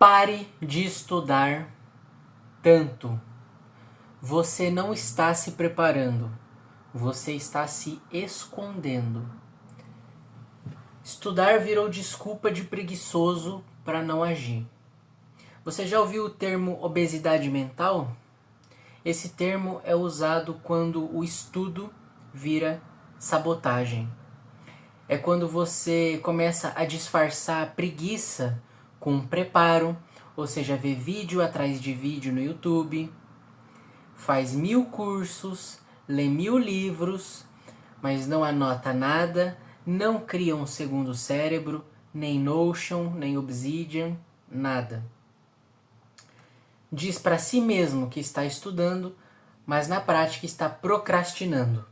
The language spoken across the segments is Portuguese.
Pare de estudar tanto. Você não está se preparando. Você está se escondendo. Estudar virou desculpa de preguiçoso para não agir. Você já ouviu o termo obesidade mental? Esse termo é usado quando o estudo vira sabotagem. É quando você começa a disfarçar a preguiça com preparo, ou seja, vê vídeo atrás de vídeo no YouTube, faz 1000 cursos, lê 1000 livros, mas não anota nada, não cria um segundo cérebro, nem Notion, nem Obsidian, nada. Diz para si mesmo que está estudando, mas na prática está procrastinando.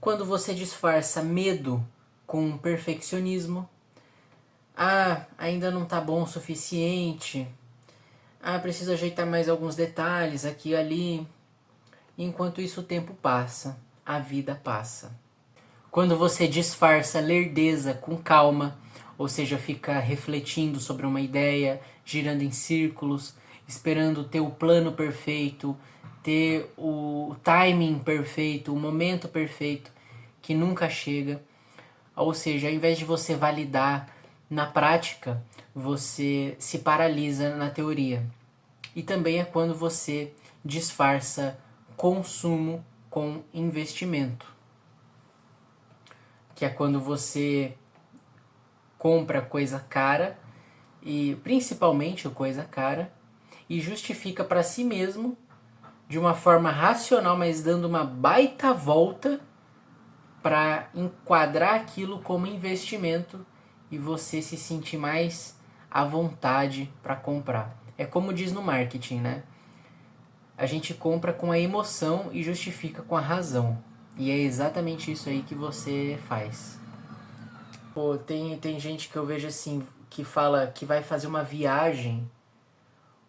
Quando você disfarça medo com perfeccionismo, ainda não está bom o suficiente, preciso ajeitar mais alguns detalhes aqui e ali. Enquanto isso o tempo passa, a vida passa. Quando você disfarça lerdeza com calma, ou seja, fica refletindo sobre uma ideia, girando em círculos, esperando ter o plano perfeito, ter o timing perfeito, o momento perfeito, que nunca chega. Ou seja, ao invés de você validar na prática, você se paralisa na teoria. E também é quando você disfarça consumo com investimento, que é quando você compra coisa cara, e principalmente coisa cara, e justifica para si mesmo de uma forma racional, mas dando uma baita volta para enquadrar aquilo como investimento e você se sentir mais à vontade para comprar. É como diz no marketing, né? A gente compra com a emoção e justifica com a razão. E é exatamente isso aí que você faz. Pô, tem gente que eu vejo assim, que fala que vai fazer uma viagem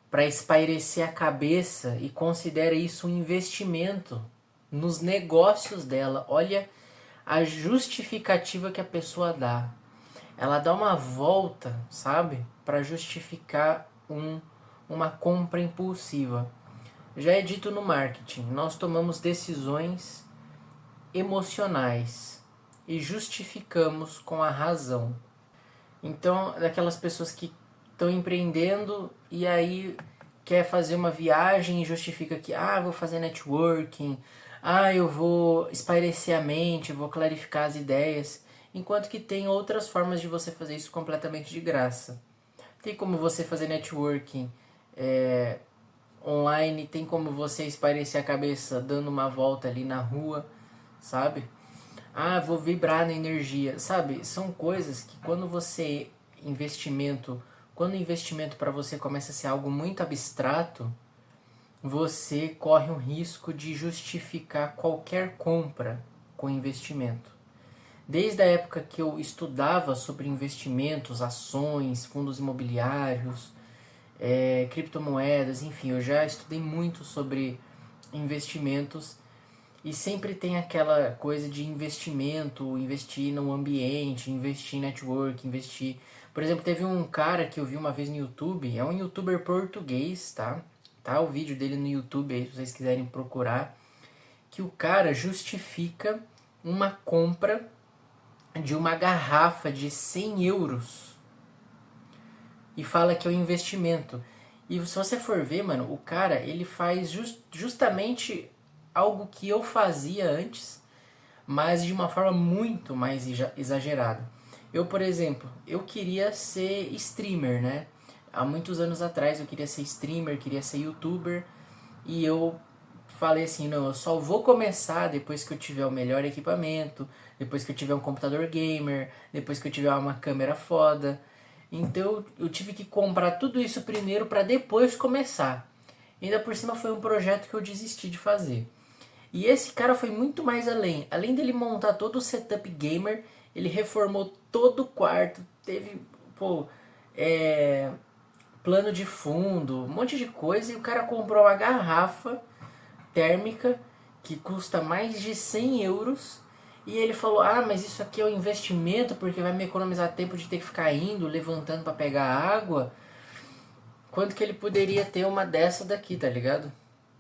para espairecer a cabeça e considera isso um investimento nos negócios dela. Olha a justificativa que a pessoa dá. Ela dá uma volta, sabe? Para justificar uma compra impulsiva. Já é dito no marketing, nós tomamos decisões emocionais e justificamos com a razão. Então, daquelas pessoas que estão empreendendo e aí quer fazer uma viagem e justifica que vou fazer networking, eu vou espairecer a mente, vou clarificar as ideias, enquanto que tem outras formas de você fazer isso completamente de graça. Tem como você fazer networking online, tem como você espairecer a cabeça dando uma volta ali na rua, sabe? Vou vibrar na energia, sabe? São coisas que quando o investimento para você começa a ser algo muito abstrato, você corre um risco de justificar qualquer compra com investimento. Desde a época que eu estudava sobre investimentos, ações, fundos imobiliários, criptomoedas, enfim, eu já estudei muito sobre investimentos e sempre tem aquela coisa de investimento, investir no ambiente, investir em network, investir... Por exemplo, teve um cara que eu vi uma vez no YouTube, é um youtuber português, tá? Tá o vídeo dele no YouTube aí, se vocês quiserem procurar, que o cara justifica uma compra de uma garrafa de 100 euros e fala que é um investimento. E se você for ver, mano, o cara, ele faz justamente algo que eu fazia antes, mas de uma forma muito mais exagerada. Eu, por exemplo, eu queria ser streamer, né? Há muitos anos atrás eu queria ser streamer, queria ser youtuber, e eu falei assim, não, eu só vou começar depois que eu tiver o melhor equipamento, depois que eu tiver um computador gamer, depois que eu tiver uma câmera foda. Então eu tive que comprar tudo isso primeiro para depois começar. Ainda por cima foi um projeto que eu desisti de fazer. E esse cara foi muito mais além. Além dele montar todo o setup gamer, ele reformou todo o quarto, teve plano de fundo, um monte de coisa, e o cara comprou uma garrafa térmica que custa mais de 100 euros. E ele falou, mas isso aqui é um investimento porque vai me economizar tempo de ter que ficar indo, levantando para pegar água. quanto que ele poderia ter uma dessa daqui, tá ligado?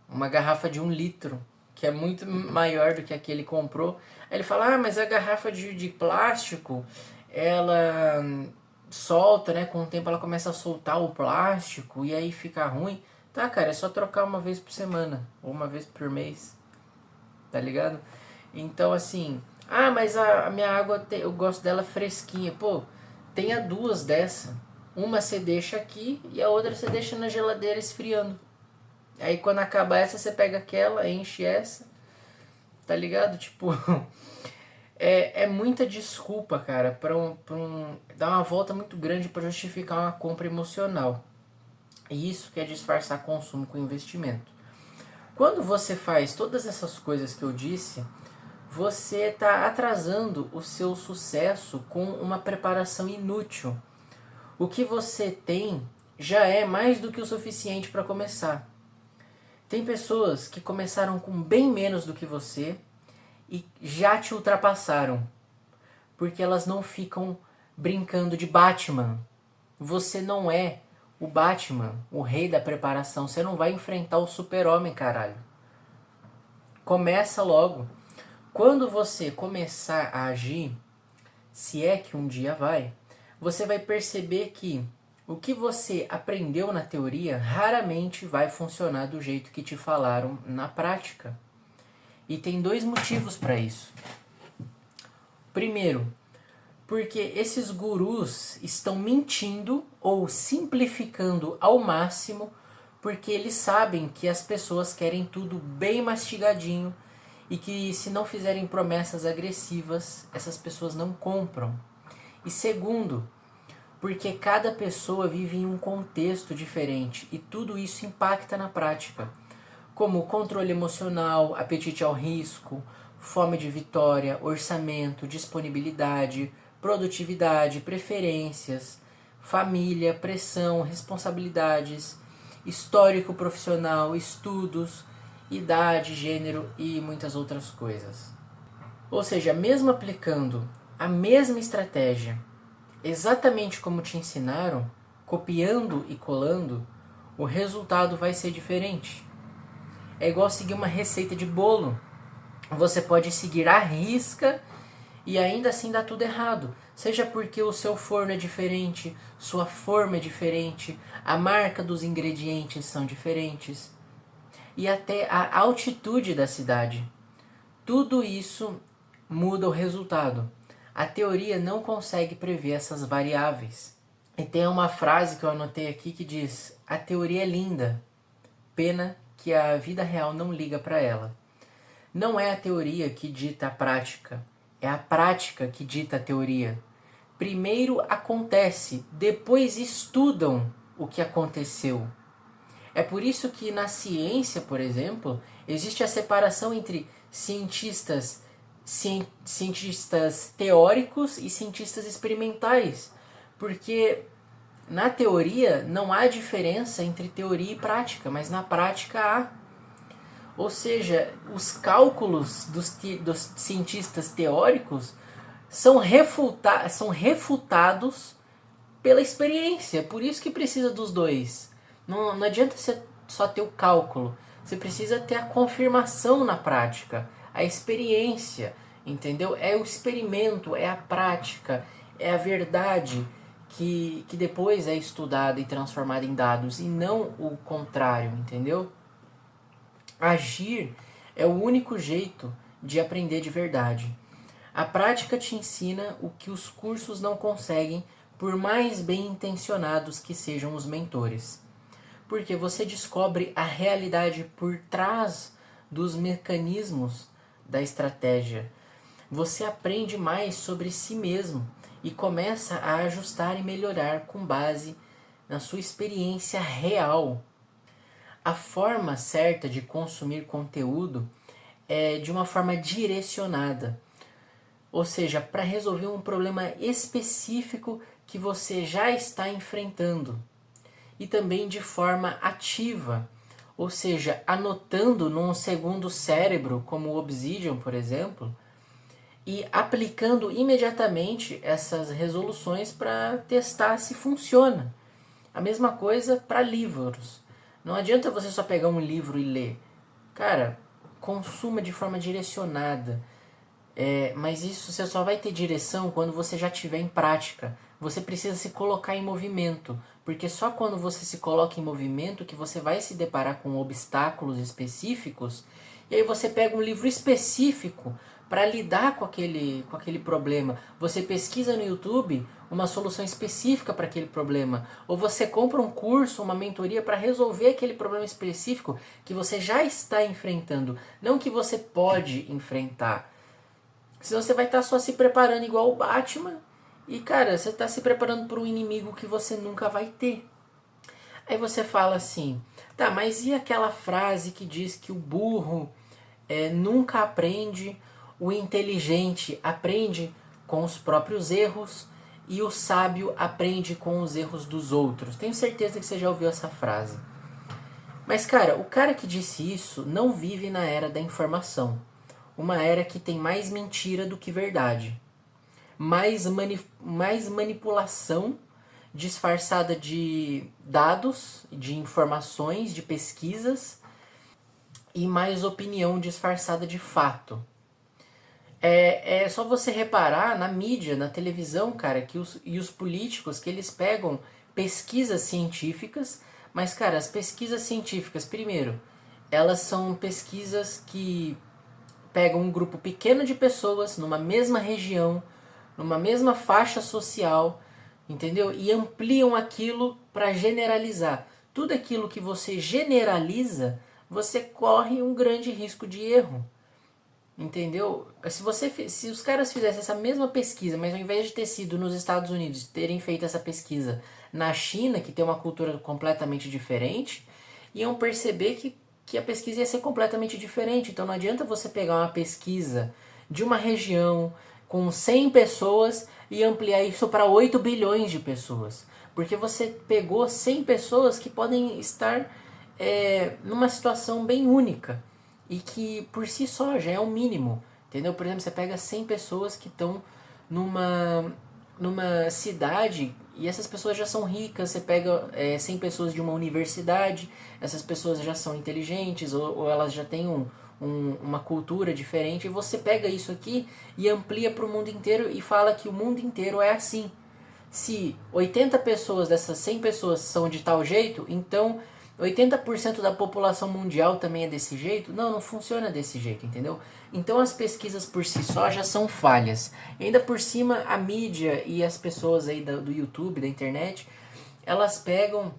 Uma garrafa de 1 litro, que é muito maior do que a que ele comprou. Aí ele fala, mas a garrafa de plástico, ela solta, né? Com o tempo ela começa a soltar o plástico e aí fica ruim. Tá, cara, é só trocar uma vez por semana, ou uma vez por mês, tá ligado? Então, assim, mas a minha água, eu gosto dela fresquinha. Pô, tenha 2 dessa. Uma você deixa aqui e a outra você deixa na geladeira esfriando. Aí quando acaba essa, você pega aquela, enche essa, tá ligado? Tipo, é muita desculpa, cara, dar uma volta muito grande pra justificar uma compra emocional. E isso quer disfarçar consumo com investimento. Quando você faz todas essas coisas que eu disse, você está atrasando o seu sucesso com uma preparação inútil. O que você tem já é mais do que o suficiente para começar. Tem pessoas que começaram com bem menos do que você e já te ultrapassaram, porque elas não ficam brincando de Batman. Você não é o Batman, o rei da preparação. Você não vai enfrentar o Super-Homem, caralho. Começa logo. Quando você começar a agir, se é que um dia vai, você vai perceber que o que você aprendeu na teoria raramente vai funcionar do jeito que te falaram na prática. E tem 2 motivos para isso. Primeiro, porque esses gurus estão mentindo ou simplificando ao máximo, porque eles sabem que as pessoas querem tudo bem mastigadinho e que se não fizerem promessas agressivas, essas pessoas não compram. E segundo, porque cada pessoa vive em um contexto diferente e tudo isso impacta na prática, como controle emocional, apetite ao risco, fome de vitória, orçamento, disponibilidade, produtividade, preferências, família, pressão, responsabilidades, histórico profissional, estudos, idade, gênero e muitas outras coisas. Ou seja, mesmo aplicando a mesma estratégia, exatamente como te ensinaram, copiando e colando, o resultado vai ser diferente. É igual seguir uma receita de bolo. Você pode seguir à risca e ainda assim dá tudo errado. Seja porque o seu forno é diferente, sua forma é diferente, a marca dos ingredientes são diferentes e até a altitude da cidade. Tudo isso muda o resultado. A teoria não consegue prever essas variáveis. E tem uma frase que eu anotei aqui que diz: a teoria é linda, pena que a vida real não liga para ela. Não é a teoria que dita a prática, é a prática que dita a teoria. Primeiro acontece, depois estudam o que aconteceu. É por isso que na ciência, por exemplo, existe a separação entre cientistas teóricos e cientistas experimentais. Porque na teoria não há diferença entre teoria e prática, mas na prática há. Ou seja, os cálculos dos cientistas teóricos são refutados pela experiência. Por isso que precisa dos dois. Não adianta você só ter o cálculo. Você precisa ter a confirmação na prática, a experiência, entendeu? É o experimento, é a prática, é a verdade que depois é estudada e transformada em dados, e não o contrário, entendeu? Agir é o único jeito de aprender de verdade. A prática te ensina o que os cursos não conseguem, por mais bem intencionados que sejam os mentores. Porque você descobre a realidade por trás dos mecanismos da estratégia. Você aprende mais sobre si mesmo e começa a ajustar e melhorar com base na sua experiência real. A forma certa de consumir conteúdo é de uma forma direcionada, ou seja, para resolver um problema específico que você já está enfrentando, e também de forma ativa, ou seja, anotando num segundo cérebro, como o Obsidian, por exemplo, e aplicando imediatamente essas resoluções para testar se funciona. A mesma coisa para livros. Não adianta você só pegar um livro e ler. Cara, consuma de forma direcionada. Mas isso você só vai ter direção quando você já estiver em prática. Você precisa se colocar em movimento, porque só quando você se coloca em movimento que você vai se deparar com obstáculos específicos, e aí você pega um livro específico para lidar com aquele problema. Você pesquisa no YouTube uma solução específica para aquele problema, ou você compra um curso, uma mentoria para resolver aquele problema específico que você já está enfrentando, não que você pode enfrentar. Senão você vai estar só se preparando igual o Batman. E cara, você está se preparando para um inimigo que você nunca vai ter. Aí você fala assim, tá, mas e aquela frase que diz que o burro nunca aprende, o inteligente aprende com os próprios erros e o sábio aprende com os erros dos outros? Tenho certeza que você já ouviu essa frase. Mas cara, o cara que disse isso não vive na era da informação. Uma era que tem mais mentira do que verdade. Mais manipulação disfarçada de dados, de informações, de pesquisas e mais opinião disfarçada de fato. É só você reparar na mídia, na televisão, cara, que os políticos que eles pegam pesquisas científicas, mas, cara, as pesquisas científicas, primeiro, elas são pesquisas que pegam um grupo pequeno de pessoas numa mesma região, numa mesma faixa social, entendeu? E ampliam aquilo para generalizar. Tudo aquilo que você generaliza, você corre um grande risco de erro. Entendeu? Se os caras fizessem essa mesma pesquisa, mas ao invés de ter sido nos Estados Unidos, terem feito essa pesquisa na China, que tem uma cultura completamente diferente, iam perceber que a pesquisa ia ser completamente diferente. Então não adianta você pegar uma pesquisa de uma região com 100 pessoas e ampliar isso para 8 bilhões de pessoas. Porque você pegou 100 pessoas que podem estar numa situação bem única e que por si só já é o mínimo, entendeu? Por exemplo, você pega 100 pessoas que estão numa cidade e essas pessoas já são ricas, você pega 100 pessoas de uma universidade, essas pessoas já são inteligentes ou elas já têm uma cultura diferente, e você pega isso aqui e amplia para o mundo inteiro e fala que o mundo inteiro é assim. Se 80 pessoas dessas 100 pessoas são de tal jeito, então 80% da população mundial também é desse jeito? Não, não funciona desse jeito, entendeu? Então as pesquisas por si só já são falhas. E ainda por cima, a mídia e as pessoas aí do YouTube, da internet, elas pegam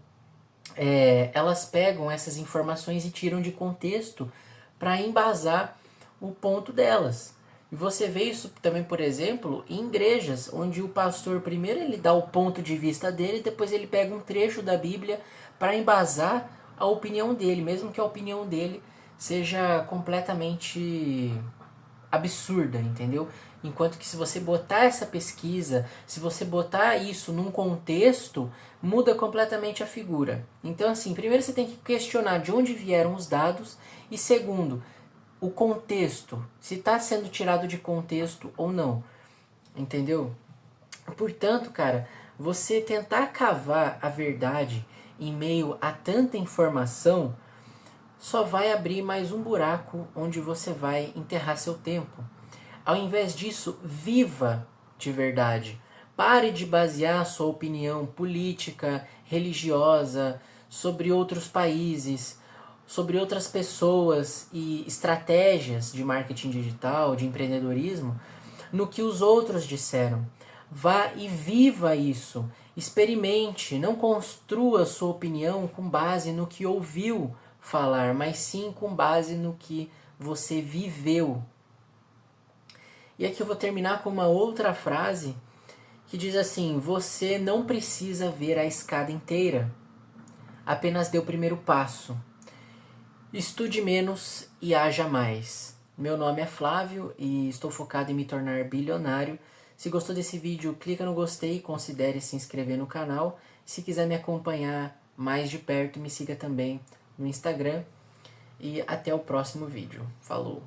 essas informações e tiram de contexto para embasar o ponto delas. E você vê isso também, por exemplo, em igrejas, onde o pastor primeiro ele dá o ponto de vista dele, depois ele pega um trecho da Bíblia para embasar a opinião dele, mesmo que a opinião dele seja completamente absurda, entendeu? Enquanto que se você botar essa pesquisa, se você botar isso num contexto, muda completamente a figura. Então assim, primeiro você tem que questionar de onde vieram os dados e segundo, o contexto, se está sendo tirado de contexto ou não, entendeu? Portanto, cara, você tentar cavar a verdade em meio a tanta informação só vai abrir mais um buraco onde você vai enterrar seu tempo. Ao invés disso, viva de verdade. Pare de basear sua opinião política, religiosa, sobre outros países, sobre outras pessoas e estratégias de marketing digital, de empreendedorismo, no que os outros disseram. Vá e viva isso. Experimente, não construa sua opinião com base no que ouviu falar, mas sim com base no que você viveu. E aqui eu vou terminar com uma outra frase que diz assim: você não precisa ver a escada inteira, apenas dê o primeiro passo. Estude menos e haja mais. Meu nome é Flávio e estou focado em me tornar bilionário. Se gostou desse vídeo, clica no gostei e considere se inscrever no canal. Se quiser me acompanhar mais de perto, me siga também no Instagram. E até o próximo vídeo. Falou!